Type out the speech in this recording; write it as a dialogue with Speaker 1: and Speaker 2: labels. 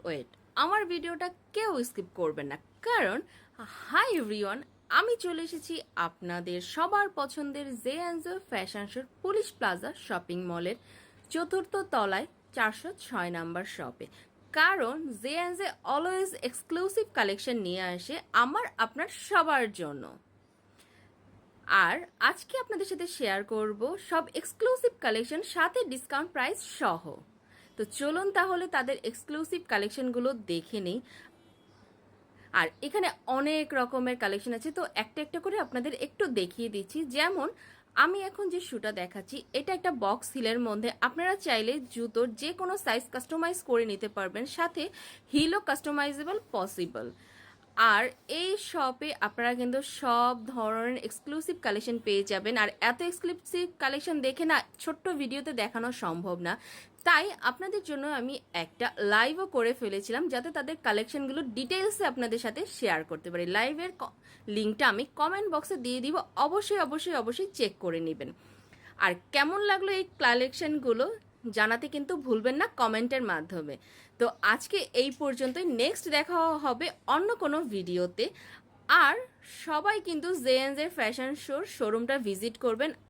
Speaker 1: Wait আমার ভিডিওটা কেউ স্কিপ করবেন না, কারণ হাই এভরিওয়ান, আমি চলে এসেছি আপনাদের সবার পছন্দের জে অ্যান্ড জে ফ্যাশন শোর পুলিশ প্লাজা শপিং মলের চতুর্থ তলায় 406 নাম্বার শপে। কারণ J and J always exclusive collection নিয়ে আসে আমার আপনার সবার জন্য। আর আজকে আপনাদের সাথে শেয়ার করব সব এক্সক্লুসিভ কালেকশন, সাথে ডিসকাউন্ট প্রাইস সহ। তো চলুন তাহলে তাদের এক্সক্লুসিভ কালেকশনগুলো দেখে নিই। আর এখানে অনেক রকমের কালেকশন আছে, তো একটা একটা করে আপনাদের একটু দেখিয়ে দিচ্ছি। যেমন আমি এখন যে শুটা দেখাচ্ছি, এটা একটা বক্স হিলের মধ্যে। আপনারা চাইলে জুতোর যে কোনো সাইজ কাস্টমাইজ করে নিতে পারবেন, সাথে হিলও কাস্টমাইজেবল পসিবল। আর এই শপে আপনারা কিন্তু সব ধরনের এক্সক্লুসিভ কালেকশন পেয়ে যাবেন। আর এত এক্সক্লুসিভ কালেকশন দেখে না ছোট্ট ভিডিওতে দেখানো সম্ভব না, তাই আপনাদের জন্য আমি একটা লাইভও করে ফেলেছিলাম, যাতে তাদের কালেকশনগুলো ডিটেলসে আপনাদের সাথে শেয়ার করতে পারি। লাইভের লিঙ্কটা আমি কমেন্ট বক্সে দিয়ে দিব, অবশ্যই অবশ্যই অবশ্যই চেক করে নেবেন। আর কেমন লাগলো এই কালেকশনগুলো জানাতে কিন্তু ভুলবেন না কমেন্টের মাধ্যমে। তো আজকে এই পর্যন্তই, নেক্সট দেখা হবে অন্য কোনো ভিডিওতে। আর সবাই কিন্তু জে এন্ড জে ফ্যাশন শোর শোরুমটা ভিজিট করবেন।